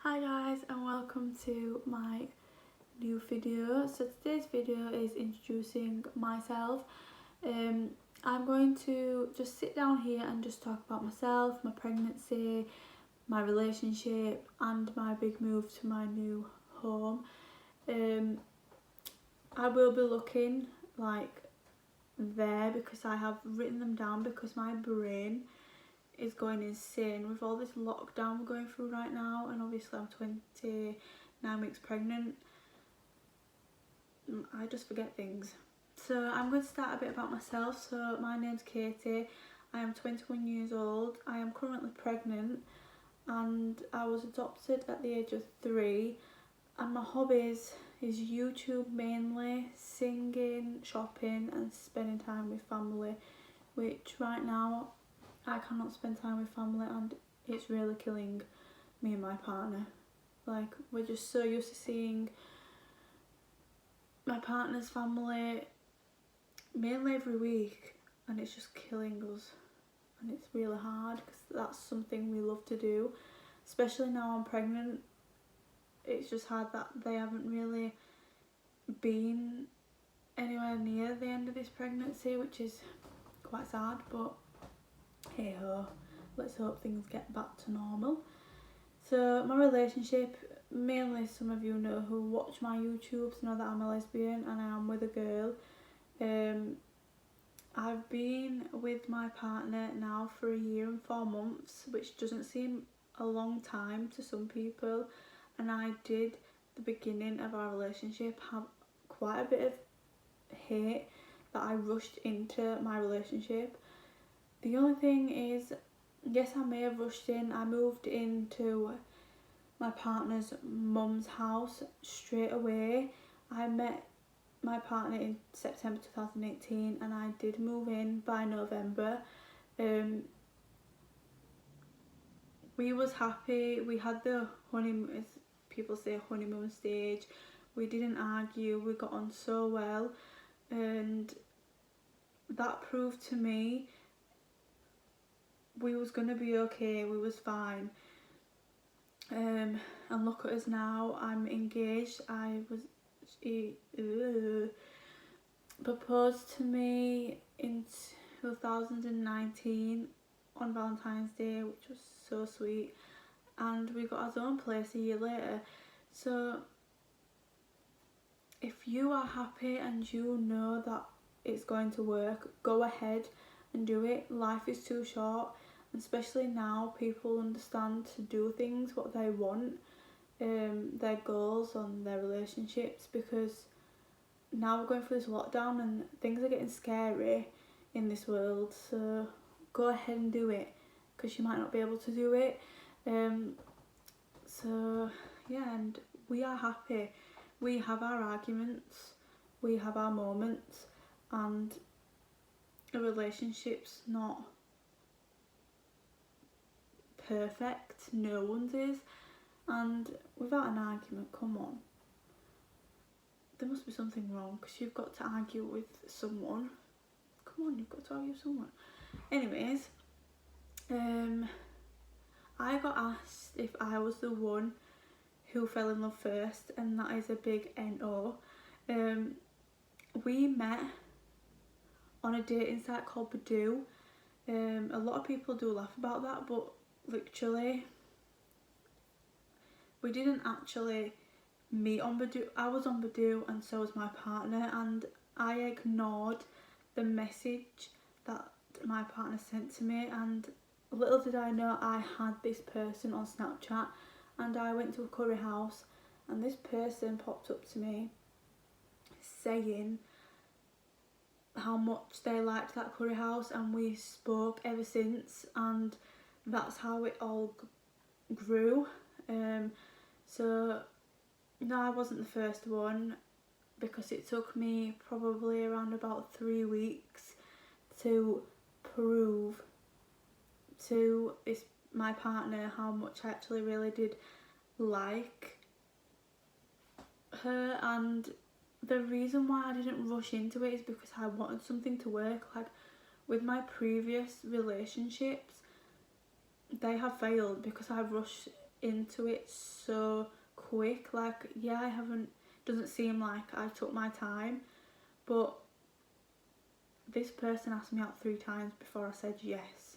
Hi guys and welcome to my new video. So today's video is introducing myself. I'm going to just sit down here and just talk about myself, my pregnancy, my relationship and my big move to my new home. I will be looking like there because I have written them down because my brain is going insane with all this lockdown we're going through right now, and obviously I'm 29 weeks pregnant. I just forget things. So I'm going to start a bit about myself. So my name's Katie, I am 21 years old, I am currently pregnant and I was adopted at the age of 3, and my hobbies is YouTube mainly, singing, shopping and spending time with family, which right now I cannot spend time with family and it's really killing me and my partner. Like, we're just so used to seeing my partner's family mainly every week and it's just killing us, and it's really hard because that's something we love to do, especially now I'm pregnant. It's just hard that they haven't really been anywhere near the end of this pregnancy, which is quite sad, but hey ho, let's hope things get back to normal. So my relationship, mainly some of you know who watch my YouTubes know that I'm a lesbian and I am with a girl. I've been with my partner now for 1 year and 4 months, which doesn't seem a long time to some people, and I did the beginning of our relationship have quite a bit of hate that I rushed into my relationship. The only thing is, yes, I may have rushed in. I moved into my partner's mum's house straight away. I met my partner in September 2018 and I did move in by November. We was happy. We had the honeymoon, as people say, honeymoon stage. We didn't argue. We got on so well, and that proved to me we was gonna be okay, we was fine. And look at us now, I'm engaged. He proposed to me in 2019 on Valentine's Day, which was so sweet, and we got our own place a year later. So if you are happy and you know that it's going to work, go ahead and do it. Life is too short, especially now people understand to do things what they want, their goals and their relationships, because now we're going through this lockdown and things are getting scary in this world. So go ahead and do it because you might not be able to do it. So yeah, and we are happy. We have our arguments, we have our moments, and a relationship's not perfect, no one's is, and without an argument, come on, there must be something wrong because you've got to argue with someone. Come on, you've got to argue with someone. Anyways, I got asked if I was the one who fell in love first, and that is a big no. We met on a dating site called Badoo. A lot of people do laugh about that, but literally we didn't actually meet on Badoo. I was on Badoo and so was my partner, and I ignored the message that my partner sent to me, and little did I know I had this person on Snapchat. And I went to a curry house and this person popped up to me saying how much they liked that curry house, and we spoke ever since, and that's how it all grew. So no, I wasn't the first one because it took me probably around about 3 weeks to prove to my partner how much I actually really did like her. And the reason why I didn't rush into it is because I wanted something to work. Like, with my previous relationships, they have failed because I rushed into it so quick. Like, yeah, I haven't, doesn't seem like I took my time, but this person asked me out 3 times before I said yes.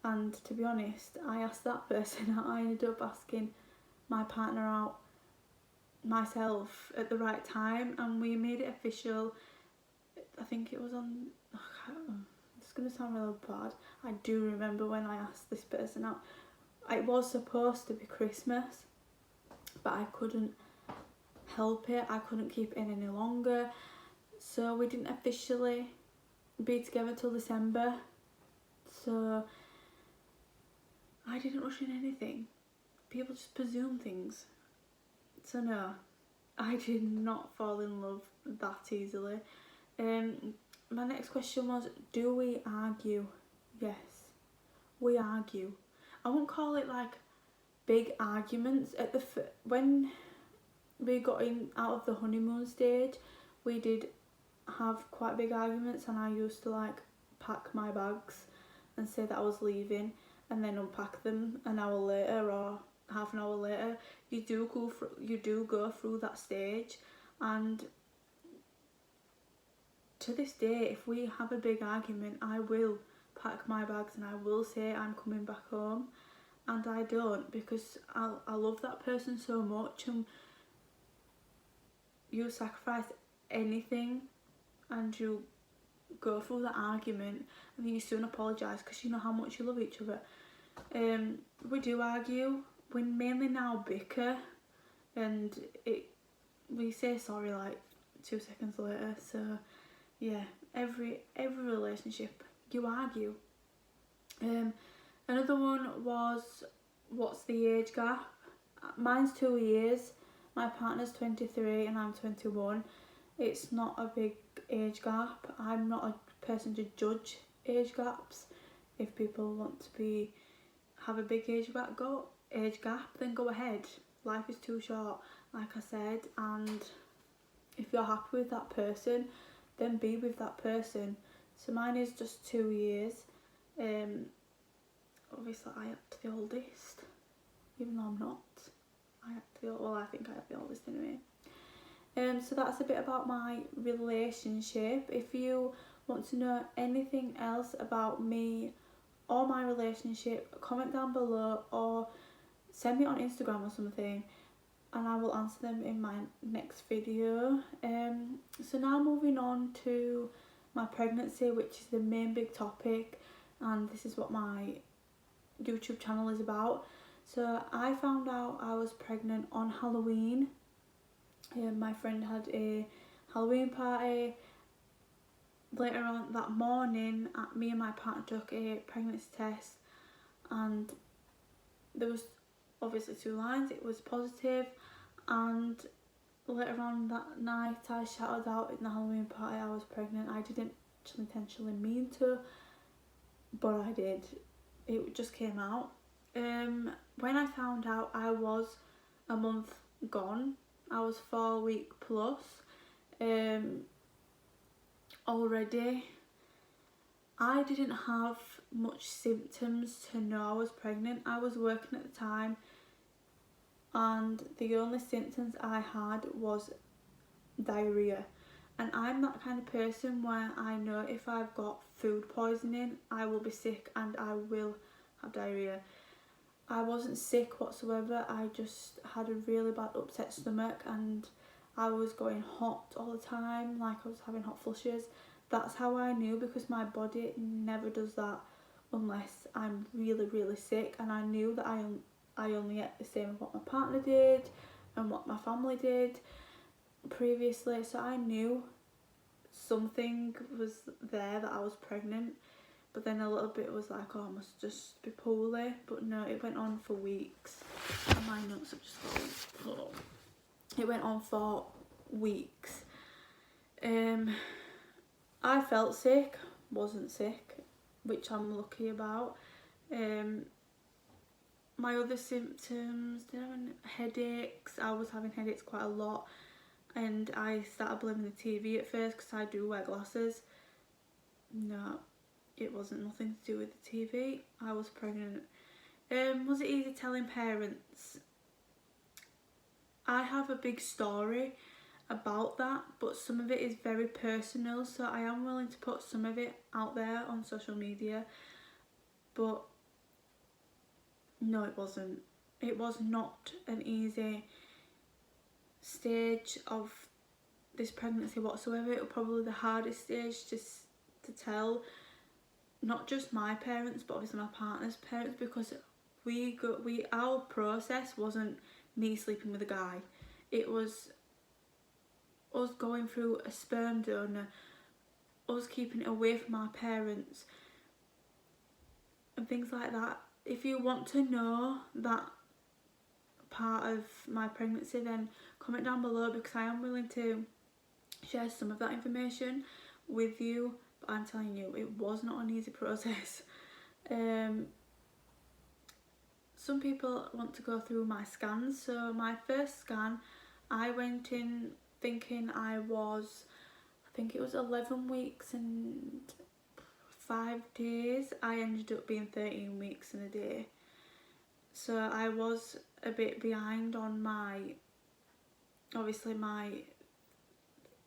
And to be honest, I asked that person out. I ended up asking my partner out myself at the right time, and we made it official. I think it was on, it's going to sound really bad, I do remember when I asked this person out. It was supposed to be Christmas, but I couldn't help it. I couldn't keep it in any longer, so we didn't officially be together till December. So I didn't rush in anything. People just presume things. So no, I did not fall in love that easily. My next question was, do we argue? Yes, we argue. I won't call it like big arguments. At the when we got in out of the honeymoon stage, we did have quite big arguments, and I used to like pack my bags and say that I was leaving, and then unpack them an hour later or half an hour later. You do go through that stage, and to this day, if we have a big argument, I will pack my bags and I will say I'm coming back home, and I don't, because I love that person so much, and you sacrifice anything and you go through the argument and then you soon apologise because you know how much you love each other. We do argue. We mainly now bicker, and we say sorry like 2 seconds later. So yeah, every relationship you argue. Another one was, what's the age gap? Mine's 2 years. My partner's 23 and I'm 21. It's not a big age gap. I'm not a person to judge age gaps. If people want to have a big age gap, then go ahead. Life is too short, like I said, and if you're happy with that person, then be with that person. So mine is just 2 years. Obviously I act the oldest, even though I'm not. I think I am the oldest anyway. So that's a bit about my relationship. If you want to know anything else about me or my relationship, comment down below or send me on Instagram or something, and I will answer them in my next video. So now moving on to my pregnancy, which is the main big topic, and this is what my YouTube channel is about. So I found out I was pregnant on Halloween. My friend had a Halloween party. Later on that morning, me and my partner took a pregnancy test, and there was obviously 2 lines. It was positive, and later on that night I shouted out in the Halloween party I was pregnant. I didn't intentionally mean to, but I did. It just came out. When I found out, I was a month gone. I was 4 week plus already. I didn't have much symptoms to know I was pregnant. I was working at the time, and the only symptoms I had was diarrhea, and I'm that kind of person where I know if I've got food poisoning I will be sick and I will have diarrhea. I wasn't sick whatsoever. I just had a really bad upset stomach, and I was going hot all the time, like I was having hot flushes. That's how I knew, because my body never does that unless I'm really sick, and I knew that I only ate the same as what my partner did and what my family did previously, so I knew something was there, that I was pregnant. But then a little bit was like, oh, I must just be poorly. But no, it went on for weeks. And my notes have just fallen. Oh. It went on for weeks. I felt sick, wasn't sick, which I'm lucky about. My other symptoms, did I have any headaches? I was having headaches quite a lot, and I started blaming the TV at first because I do wear glasses. No, it wasn't nothing to do with the TV. I was pregnant. Was it easy telling parents? I have a big story about that, but some of it is very personal, so I am willing to put some of it out there on social media. But no, it wasn't. It was not an easy stage of this pregnancy whatsoever. It was probably the hardest stage to tell, not just my parents but obviously my partner's parents, because our process wasn't me sleeping with a guy. It was us going through a sperm donor, us keeping it away from our parents and things like that. If you want to know that part of my pregnancy, then comment down below, because I am willing to share some of that information with you. But I'm telling you, it was not an easy process. Some people want to go through my scans. So my first scan, I went in thinking I think it was 11 weeks and 5 days. I ended up being 13 weeks and a day. So I was a bit behind on my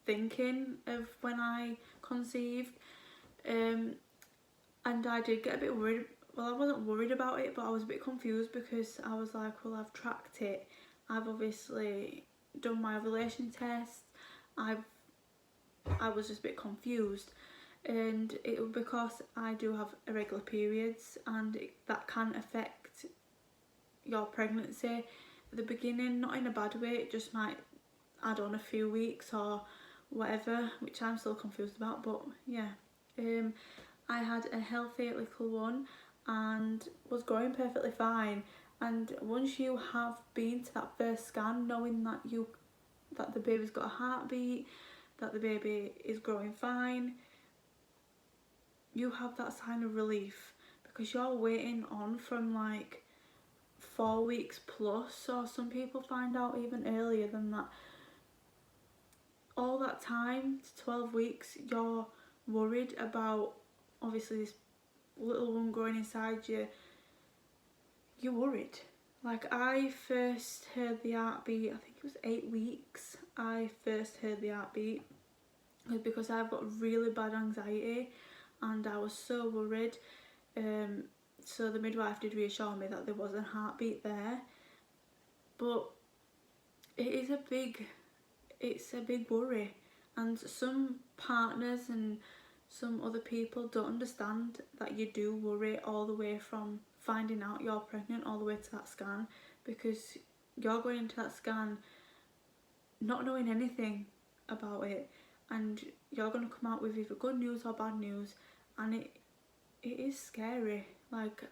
thinking of when I conceived, and I did get a bit worried. Well, I wasn't worried about it, but I was a bit confused, because I was like, well, I've tracked it, I've obviously done my ovulation test, I was just a bit confused. And it was because I do have irregular periods, and that can affect your pregnancy at the beginning, not in a bad way, it just might add on a few weeks or whatever, which I'm still confused about. But yeah, I had a healthy little one and was growing perfectly fine. And once you have been to that first scan, knowing that the baby's got a heartbeat, that the baby is growing fine, you have that sign of relief, because you're waiting on from like 4 weeks plus, or some people find out even earlier than that. All that time, 12 weeks, you're worried about obviously this little one growing inside you. You're worried. Like, I first heard the heartbeat, I think it was 8 weeks I first heard the heartbeat, because I've got really bad anxiety and I was so worried. So the midwife did reassure me that there was a heartbeat there, but it's a big worry, and some partners and some other people don't understand that you do worry all the way from finding out you're pregnant all the way to that scan, because you're going into that scan not knowing anything about it, and you're going to come out with either good news or bad news, and it is scary. Like,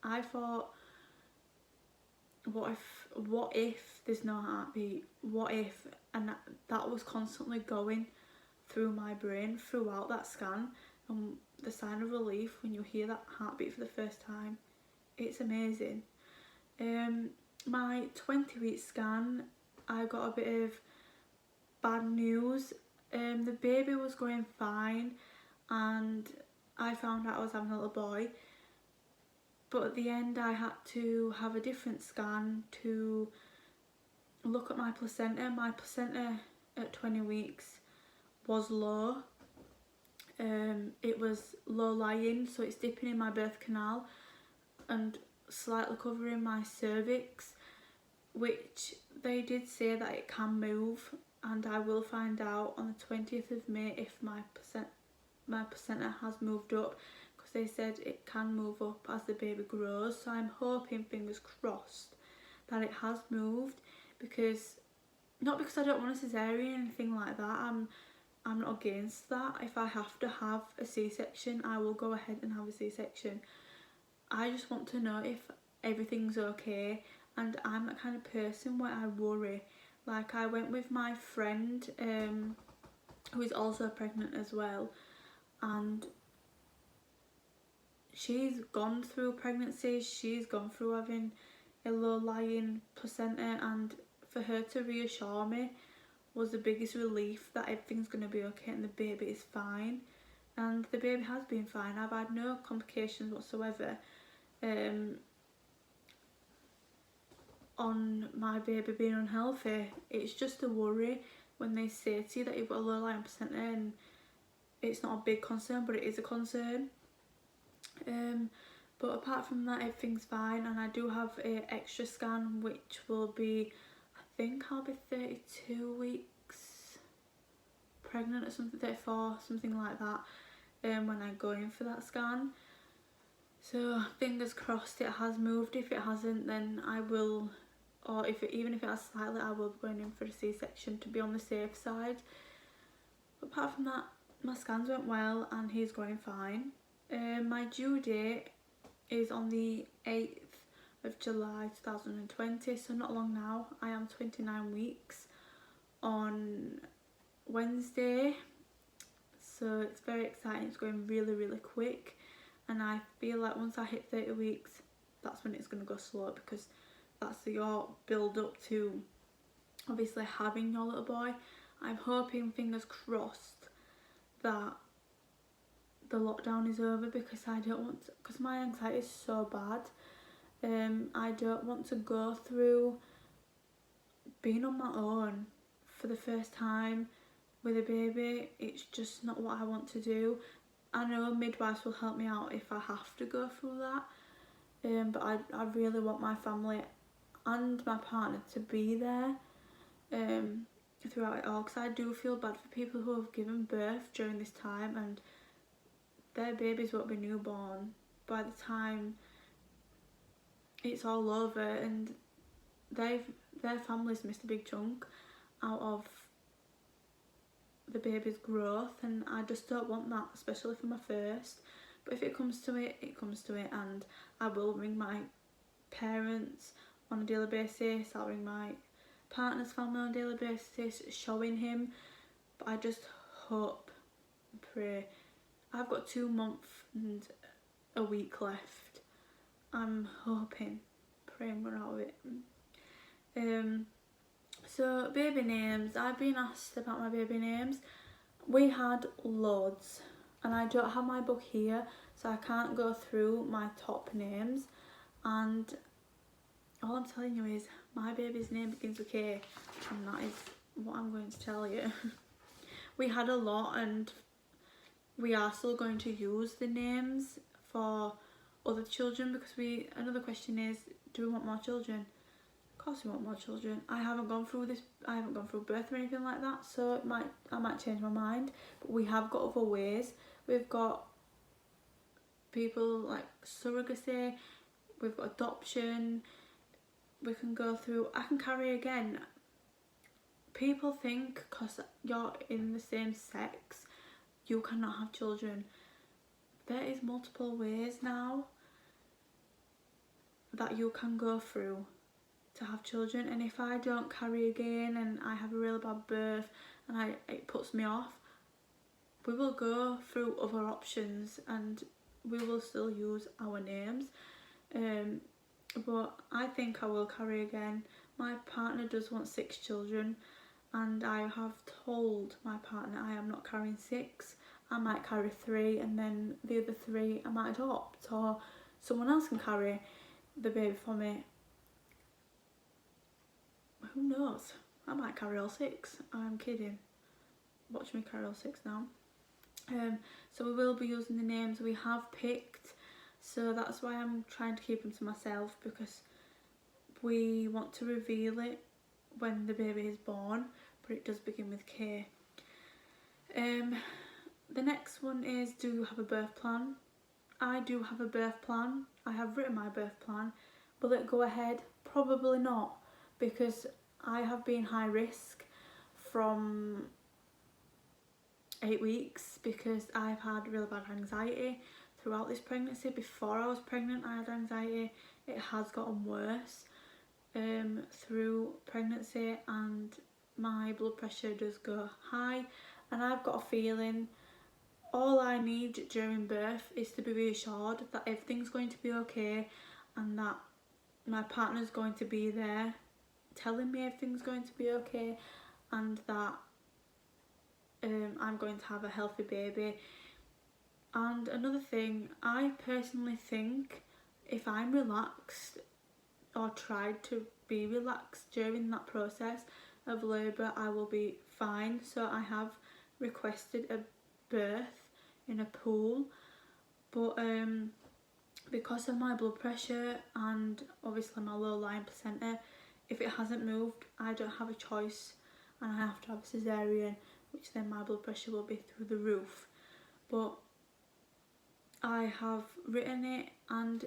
I thought, what if there's no heartbeat? What if? And that was constantly going through my brain throughout that scan. And the sign of relief when you hear that heartbeat for the first time, it's amazing. My 20-week scan, I got a bit of bad news. The baby was going fine, and I found out I was having a little boy. But at the end, I had to have a different scan to look at my placenta. My placenta at 20 weeks was low. It was low lying, so it's dipping in my birth canal and slightly covering my cervix, which they did say that it can move, and I will find out on the 20th of May if my placenta has moved up, because they said it can move up as the baby grows. So I'm hoping, fingers crossed, that it has moved, because not because I don't want a cesarean or anything like that. I'm not against that. If I have to have a C-section, I will go ahead and have a C-section. I just want to know if everything's okay, and I'm that kind of person where I worry. Like, I went with my friend who is also pregnant as well, and she's gone through pregnancies, she's gone through having a low-lying placenta, and for her to reassure me was the biggest relief that everything's going to be okay and the baby is fine. And the baby has been fine. I've had no complications whatsoever. on my baby being unhealthy. It's just a worry when they say to you that you've got a low iron percentage, and it's not a big concern, but it is a concern. But apart from that, everything's fine, and I do have a extra scan which will be, I think I'll be 32 weeks pregnant or something, 34, something like that, when I go in for that scan. So fingers crossed it has moved. If it hasn't, then I will, or even if it has slightly, I will be going in for a C-section to be on the safe side. But apart from that, my scans went well and he's going fine. My due date is on the 8th of July 2020, so not long now. I am 29 weeks on Wednesday, so it's very exciting. It's going really, really quick, and I feel like once I hit 30 weeks, that's when it's going to go slow, because that's your build up to obviously having your little boy. I'm hoping, fingers crossed, that the lockdown is over, because I don't want to, because my anxiety is so bad. I don't want to go through being on my own for the first time with a baby. It's just not what I want to do. I know midwives will help me out if I have to go through that, but I really want my family and my partner to be there throughout it all, because I do feel bad for people who have given birth during this time and their babies won't be newborn by the time it's all over, and their families missed a big chunk out of the baby's growth, and I just don't want that, especially for my first. But if it comes to it, it comes to it, and I will ring my parents on a daily basis. I'll ring my partner's family on a daily basis, showing him. But I just hope and pray. I've got 2 months and a week left. I'm hoping, praying we're out of it. So baby names, I've been asked about my baby names. We had loads, and I don't have my book here, so I can't go through my top names, and all I'm telling you is my baby's name begins with K, and that is what I'm going to tell you. We had a lot, and we are still going to use the names for other children, because another question is, do we want more children? Of course we want more children. I haven't gone through birth or anything like that, so I might change my mind, but we have got other ways. We've got people like surrogacy, we've got adoption, we can go through, I can carry again. People think because you're in the same sex you cannot have children. There is multiple ways now that you can go through to have children, and if I don't carry again and I have a really bad birth and it puts me off, we will go through other options and we will still use our names. But I think I will carry again. My partner does want 6 children, and I have told my partner I am not carrying 6. I might carry 3, and then the other 3 I might adopt, or someone else can carry the baby for me. Who knows? I might carry all 6. I'm kidding. Watch me carry all 6 now. So we will be using the names we have picked. So that's why I'm trying to keep them to myself, because we want to reveal it when the baby is born, but it does begin with K. The next one is, do you have a birth plan? I do have a birth plan. I have written my birth plan. Will it go ahead? Probably not, because I have been high risk from 8 weeks, because I've had really bad anxiety throughout this pregnancy. Before I was pregnant I had anxiety. It has gotten worse through pregnancy, and my blood pressure does go high, and I've got a feeling all I need during birth is to be reassured that everything's going to be okay, and that my partner's going to be there telling me everything's going to be okay, and that I'm going to have a healthy baby. And another thing, I personally think if I'm relaxed or tried to be relaxed during that process of labour. I will be fine. So I have requested a birth in a pool, but because of my blood pressure and obviously my low lying placenta, if it hasn't moved, I don't have a choice and I have to have a cesarean, which then my blood pressure will be through the roof. But I have written it and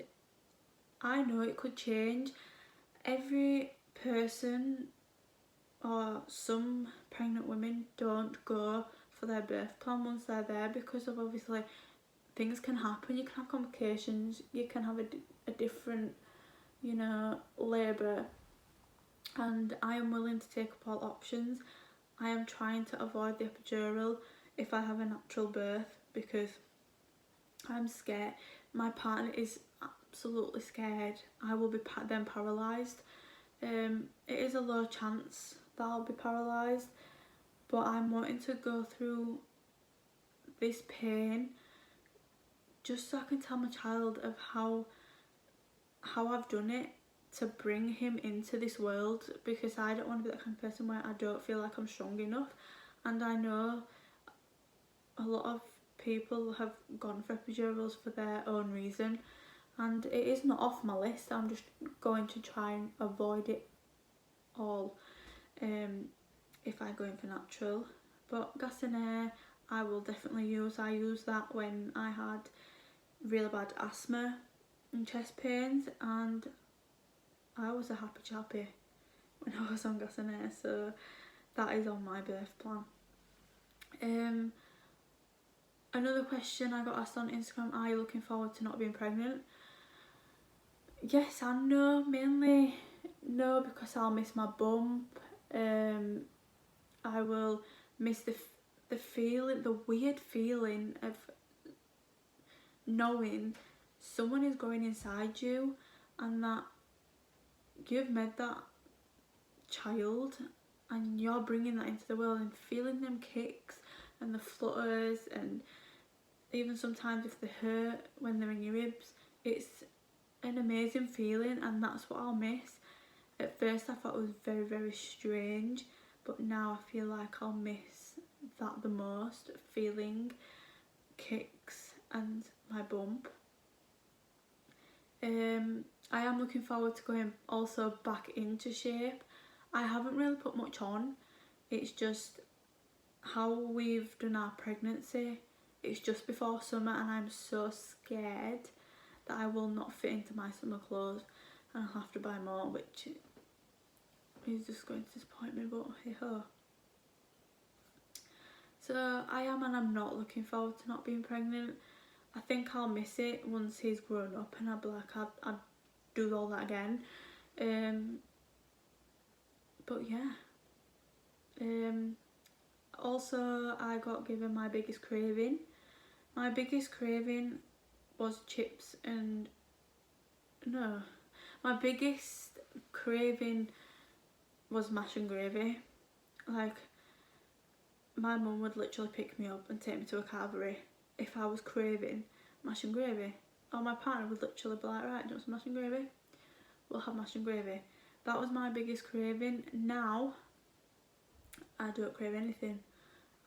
I know it could change. Every person, or some pregnant women, don't go for their birth plan once they're there, because of obviously things can happen. You can have complications, you can have a different, you know, labour, and I am willing to take up all options. I am trying to avoid the epidural if I have a natural birth because I'm scared. My partner is absolutely scared I will be then paralysed. It is a low chance that I'll be paralysed, but I'm wanting to go through this pain just so I can tell my child of how I've done it to bring him into this world, because I don't want to be that kind of person where I don't feel like I'm strong enough. And I know a lot of people have gone for epidurals for their own reason, and it is not off my list. I'm just going to try and avoid it all if I go in for natural. But gas and air I will definitely use. I used that when I had really bad asthma and chest pains, and I was a happy chappy when I was on gas and air, so that is on my birth plan. Another question I got asked on Instagram: are you looking forward to not being pregnant? Yes and no. Mainly no, because I'll miss my bump. I will miss the feeling, the weird feeling of knowing someone is growing inside you and that you've made that child and you're bringing that into the world, and feeling them kicks and the flutters, and even sometimes if they hurt when they're in your ribs. It's an amazing feeling, and that's what I'll miss. At first I thought it was very, very strange, but now I feel like I'll miss that the most, feeling kicks and my bump. I am looking forward to going also back into shape. I haven't really put much on. It's just how we've done our pregnancy. It's just before summer and I'm so scared that I will not fit into my summer clothes and I'll have to buy more, which is just going to disappoint me, but hey ho. So I am and I'm not looking forward to not being pregnant. I think I'll miss it once he's grown up and I'll be like, I'd do all that again. But yeah. Also, I got given my biggest craving. My biggest craving was chips and... No. My biggest craving was mash and gravy. Like, my mum would literally pick me up and take me to a carvery if I was craving mash and gravy. Or my partner would literally be like, right, do you want some mash and gravy? We'll have mash and gravy. That was my biggest craving. Now, I don't crave anything.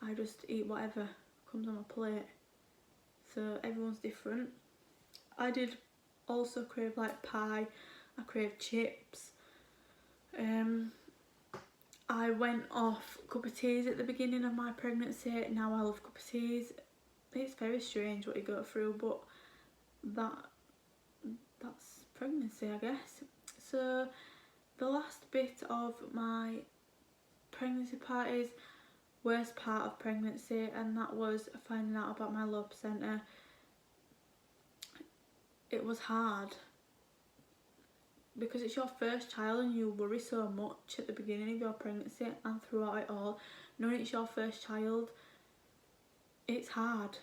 I just eat whatever comes on my plate. So everyone's different. I did also crave like pie. I crave chips. I went off cup of teas at the beginning of my pregnancy. Now I love cup of teas. It's very strange what you go through, but that's pregnancy, I guess. So the last bit of my pregnancy part is worst part of pregnancy, and that was finding out about my low placenta. It was hard because it's your first child and you worry so much at the beginning of your pregnancy and throughout it all. Knowing it's your first child, it's hard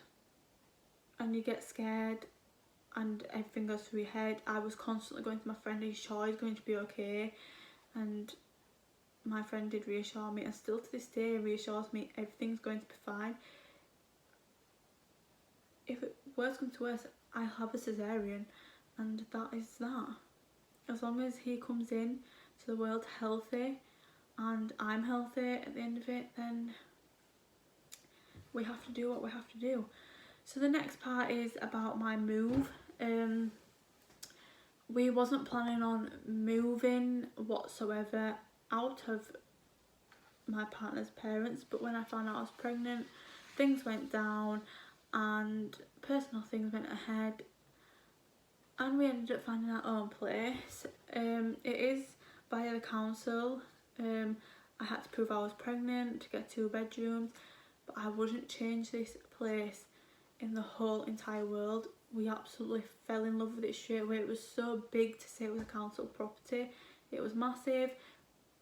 and you get scared and everything goes through your head. I was constantly going to my friend, are you sure he's going to be okay? And my friend did reassure me, and still to this day reassures me everything's going to be fine. If it worst comes to worst, I'll have a cesarean, and that is that. As long as he comes in, so the world's healthy and I'm healthy at the end of it, then we have to do what we have to do. So the next part is about my move. We wasn't planning on moving whatsoever out of my partner's parents, but when I found out I was pregnant, things went down and personal things went ahead, and we ended up finding our own place. It is via the council. I had to prove I was pregnant to get 2 bedrooms, but I wouldn't change this place in the whole entire world. We absolutely fell in love with it straight away. It was so big to say it was a council property. It was massive.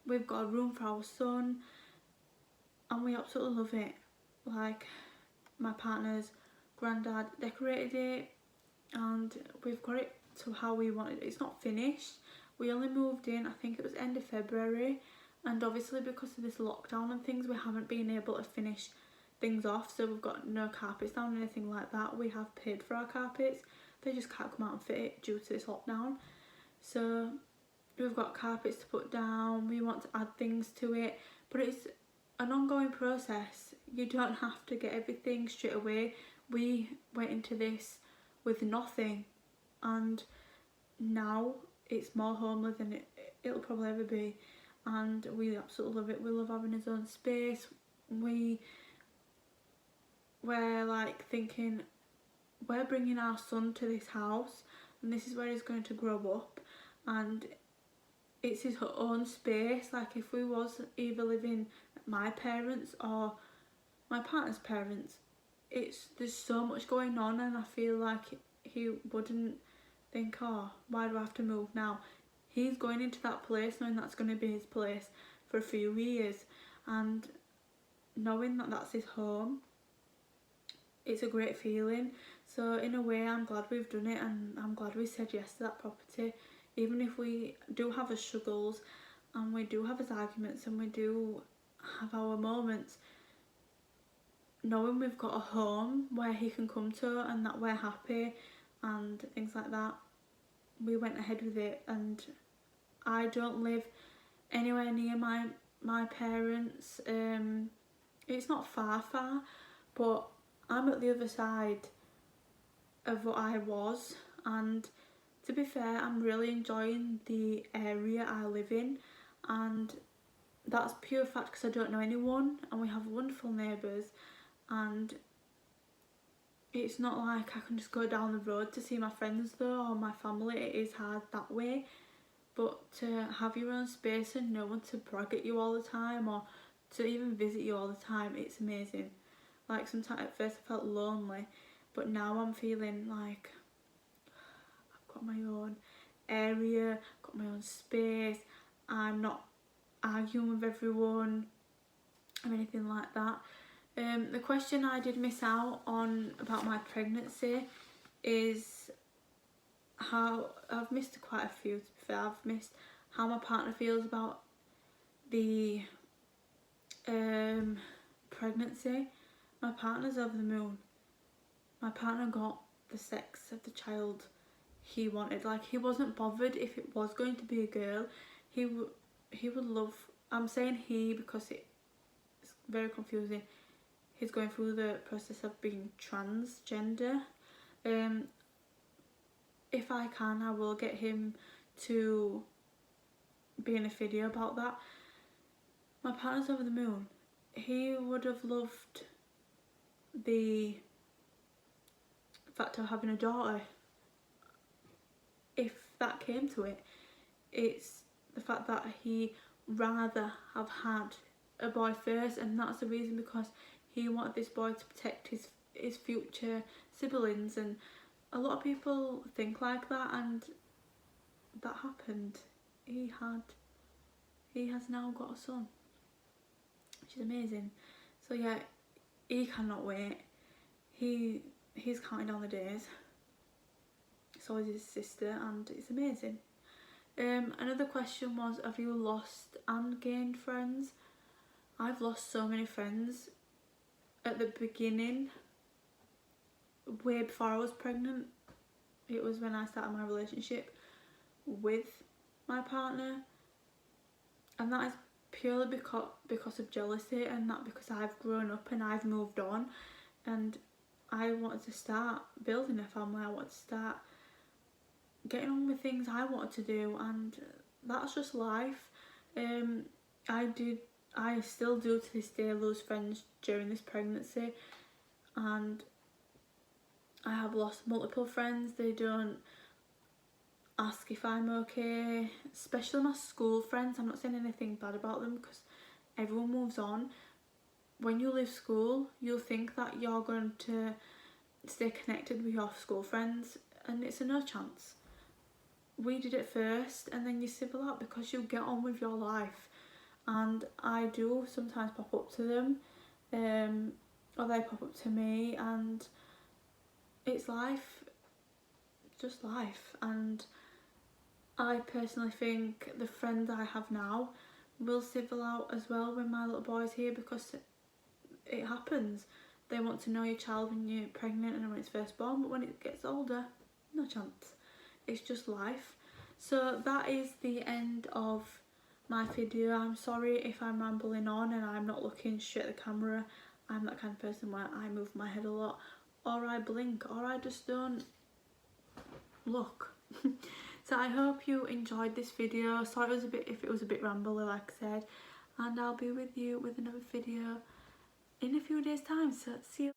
We've got a room for our son and we absolutely love it. Like, my partner's granddad decorated it and we've got it to how we wanted it. It's not finished. We only moved in, I think it was end of February, and obviously because of this lockdown and things, we haven't been able to finish things off, so we've got no carpets down or anything like that. We have paid for our carpets, they just can't come out and fit it due to this lockdown. So we've got carpets to put down, we want to add things to it, but it's an ongoing process. You don't have to get everything straight away. We went into this with nothing and now it's more homely than it'll probably ever be, and we absolutely love it. We love having his own space. We're like thinking we're bringing our son to this house and this is where he's going to grow up, and it's his own space. Like, if we was either living at my parents or my partner's parents, there's so much going on, and I feel like he wouldn't think, oh, why do I have to move now? He's going into that place knowing that's going to be his place for a few years, and knowing that that's his home, it's a great feeling. So in a way, I'm glad we've done it, and I'm glad we said yes to that property, even if we do have our struggles and we do have our arguments and we do have our moments. Knowing we've got a home where he can come to and that we're happy and things like that, we went ahead with it. And I don't live anywhere near my parents. It's not far, but I'm at the other side of what I was, and to be fair, I'm really enjoying the area I live in, and that's pure fact because I don't know anyone and we have wonderful neighbours, and it's not like I can just go down the road to see my friends though, or my family. It is hard that way, but to have your own space and no one to brag at you all the time or to even visit you all the time, it's amazing. Like, sometimes at first I felt lonely, but now I'm feeling like I've got my own area, got my own space, I'm not arguing with everyone or anything like that. The question I did miss out on about my pregnancy is how, I've missed quite a few to be fair. I've missed how my partner feels about the pregnancy. My partner's over the moon. My partner got the sex of the child he wanted. Like, he wasn't bothered if it was going to be a girl. He would love, I'm saying he because it's very confusing. He's going through the process of being transgender. If I can, I will get him to be in a video about that. My partner's over the moon. He would have loved the fact of having a daughter. If that came to it, it's the fact that he rather have had a boy first, and that's the reason, because he wanted this boy to protect his future siblings, and a lot of people think like that, and that happened. He has now got a son, which is amazing. So yeah, he cannot wait. He's counting down the days. So is his sister, and it's amazing. Another question was, have you lost and gained friends? I've lost so many friends. At the beginning, way before I was pregnant, it was when I started my relationship with my partner. and that is purely because of jealousy, and not because I've grown up and I've moved on and I wanted to start building a family. I wanted to start getting on with things I wanted to do, and that's just life. I still do to this day lose friends during this pregnancy, and I have lost multiple friends. They don't ask if I'm okay, especially my school friends. I'm not saying anything bad about them because everyone moves on. When you leave school, you'll think that you're going to stay connected with your school friends, and it's a no chance. We did it first, and then you civil out because you get on with your life. And I do sometimes pop up to them, or they pop up to me, and it's life, just life. And I personally think the friend I have now will civil out as well when my little boy's here, because it happens. They want to know your child when you're pregnant and when it's first born, but when it gets older, no chance. It's just life. So that is the end of my video. I'm sorry if I'm rambling on and I'm not looking straight at the camera. I'm that kind of person where I move my head a lot, or I blink, or I just don't look. So I hope you enjoyed this video. Sorry if it was a bit rambly, like I said, and I'll be with you with another video in a few days time. So see you.